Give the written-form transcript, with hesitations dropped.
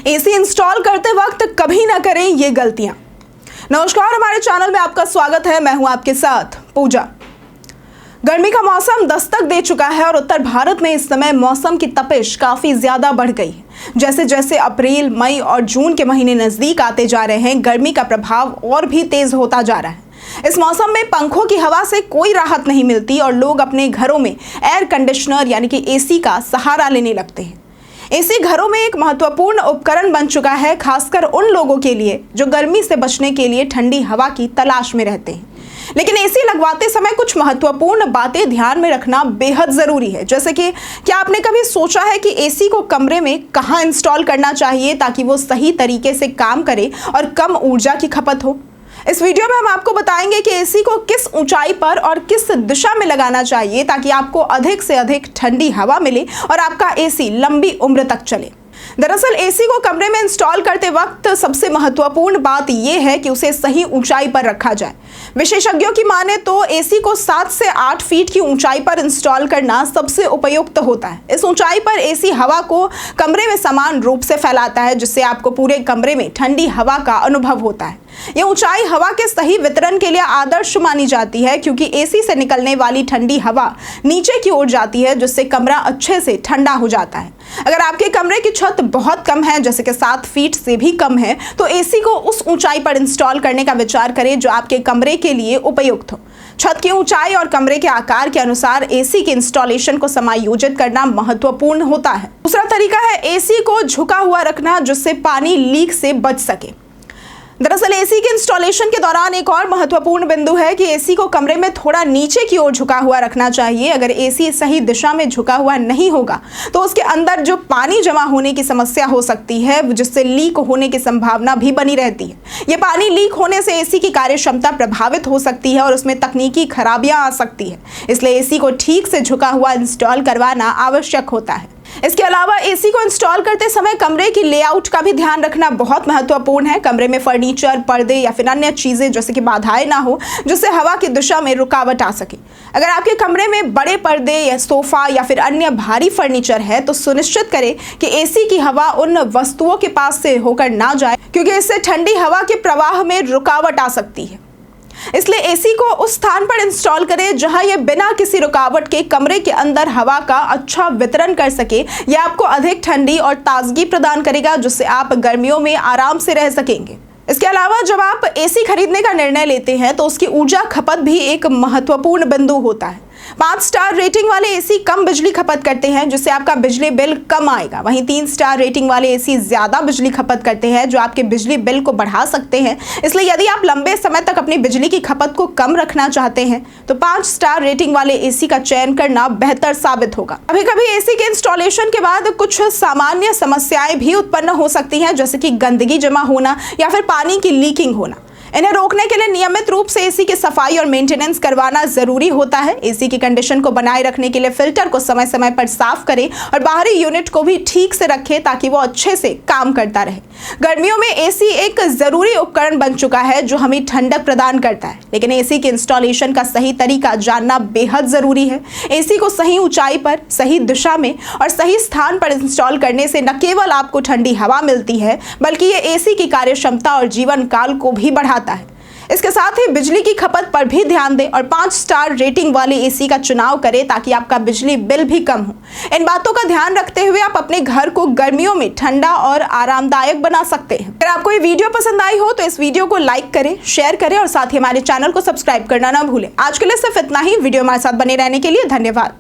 AC install करते वक्त कभी ना करें ये गलतियां। नमस्कार, हमारे चैनल में आपका स्वागत है। मैं हूं आपके साथ पूजा। गर्मी का मौसम दस्तक दे चुका है और उत्तर भारत में इस समय मौसम की तपिश काफी ज्यादा बढ़ गई है। जैसे जैसे अप्रैल, मई और जून के महीने नजदीक आते जा रहे हैं, गर्मी का प्रभाव और भी तेज होता जा रहा है। इस मौसम में पंखों की हवा से कोई राहत नहीं मिलती और लोग अपने घरों में एयर कंडीशनर यानी कि एसी का सहारा लेने लगते हैं। एसी घरों में एक महत्वपूर्ण उपकरण बन चुका है, खासकर उन लोगों के लिए जो गर्मी से बचने के लिए ठंडी हवा की तलाश में रहते हैं। लेकिन एसी लगवाते समय कुछ महत्वपूर्ण बातें ध्यान में रखना बेहद जरूरी है। जैसे कि क्या आपने कभी सोचा है कि एसी को कमरे में कहाँ इंस्टॉल करना चाहिए ताकि वो सही तरीके से काम करे और कम ऊर्जा की खपत हो। इस वीडियो में हम आपको बताएंगे कि एसी को किस ऊंचाई पर और किस दिशा में लगाना चाहिए ताकि आपको अधिक से अधिक ठंडी हवा मिले और आपका एसी लंबी उम्र तक चले। दरअसल एसी को कमरे में इंस्टॉल करते वक्त सबसे महत्वपूर्ण बात यह है कि उसे सही ऊंचाई पर रखा जाए। विशेषज्ञों की माने तो एसी को 7 से 8 फीट की ऊंचाई पर इंस्टॉल करना सबसे उपयुक्त होता है। इस ऊंचाई पर एसी हवा को कमरे में समान रूप से फैलाता है, जिससे आपको पूरे कमरे में ठंडी हवा का अनुभव होता है। यह ऊंचाई हवा के सही वितरण के लिए आदर्श मानी जाती है, क्योंकि एसी से निकलने वाली ठंडी हवा नीचे की ओर जाती है, जिससे कमरा अच्छे से ठंडा हो जाता है। अगर आपके कमरे की छत बहुत कम है, जैसे कि 7 फीट से भी कम है, तो एसी को उस ऊंचाई पर इंस्टॉल करने का विचार करें जो आपके कमरे के लिए उपयुक्त हो। छत की ऊंचाई और कमरे के आकार के अनुसार एसी के इंस्टॉलेशन को समायोजित करना महत्वपूर्ण होता है। दूसरा तरीका है एसी को झुका हुआ रखना, जिससे पानी लीक से बच सके। दरअसल एसी के इंस्टॉलेशन के दौरान एक और महत्वपूर्ण बिंदु है कि एसी को कमरे में थोड़ा नीचे की ओर झुका हुआ रखना चाहिए। अगर एसी सही दिशा में झुका हुआ नहीं होगा तो उसके अंदर जो पानी जमा होने की समस्या हो सकती है, जिससे लीक होने की संभावना भी बनी रहती है। ये पानी लीक होने से एसी की कार्य क्षमता प्रभावित हो सकती है और उसमें तकनीकी खराबियां आ सकती है। इसलिए एसी को ठीक से झुका हुआ इंस्टॉल करवाना आवश्यक होता है। इसके अलावा एसी को इंस्टॉल करते समय कमरे की लेआउट का भी ध्यान रखना बहुत महत्वपूर्ण है। कमरे में फर्नीचर, पर्दे या फिर अन्य चीजें जैसे कि बाधाएं ना हो, जिससे हवा की दिशा में रुकावट आ सके। अगर आपके कमरे में बड़े पर्दे या सोफा या फिर अन्य भारी फर्नीचर है, तो सुनिश्चित करें कि एसी की हवा उन वस्तुओं के पास से होकर ना जाए, क्योंकि इससे ठंडी हवा के प्रवाह में रुकावट आ सकती है। इसलिए एसी को उस स्थान पर इंस्टॉल करें जहां यह बिना किसी रुकावट के कमरे के अंदर हवा का अच्छा वितरण कर सके। यह आपको अधिक ठंडी और ताजगी प्रदान करेगा, जिससे आप गर्मियों में आराम से रह सकेंगे। इसके अलावा जब आप एसी खरीदने का निर्णय लेते हैं तो उसकी ऊर्जा खपत भी एक महत्वपूर्ण बिंदु होता है। 5 स्टार रेटिंग वाले एसी कम बिजली खपत करते हैं, जिससे आपका बिजली बिल कम आएगा। वहीं 3 स्टार रेटिंग वाले एसी ज्यादा बिजली खपत करते हैं, जो आपके बिजली बिल को बढ़ा सकते हैं। इसलिए यदि आप लंबे समय तक अपनी बिजली की खपत को कम रखना चाहते हैं तो 5 स्टार रेटिंग वाले एसी का चयन करना बेहतर साबित होगा। कभी कभी एसी के इंस्टॉलेशन के बाद कुछ सामान्य समस्याएं भी उत्पन्न हो सकती हैं, जैसे कि गंदगी जमा होना या फिर पानी की लीकिंग होना। इन्हें रोकने के लिए नियमित रूप से एसी की सफाई और मेंटेनेंस करवाना जरूरी होता है। एसी की कंडीशन को बनाए रखने के लिए फिल्टर को समय समय पर साफ करें और बाहरी यूनिट को भी ठीक से रखें ताकि वो अच्छे से काम करता रहे। गर्मियों में एसी एक जरूरी उपकरण बन चुका है जो हमें ठंडक प्रदान करता है, लेकिन एसी के इंस्टॉलेशन का सही तरीका जानना बेहद जरूरी है। एसी को सही ऊंचाई पर, सही दिशा में और सही स्थान पर इंस्टॉल करने से न केवल आपको ठंडी हवा मिलती है, बल्कि ये एसी की कार्य क्षमता और जीवन काल को भी बढ़ाता है। इसके साथ ही बिजली की खपत पर भी ध्यान दें और 5 स्टार रेटिंग वाले एसी का चुनाव करें ताकि आपका बिजली बिल भी कम हो। इन बातों का ध्यान रखते हुए आप अपने घर को गर्मियों में ठंडा और आरामदायक बना सकते हैं। अगर आपको ये वीडियो पसंद आई हो तो इस वीडियो को लाइक करें, शेयर करें और साथ ही हमारे चैनल को सब्सक्राइब करना ना भूलें। आज के लिए सिर्फ इतना ही। वीडियो हमारे साथ बने रहने के लिए धन्यवाद।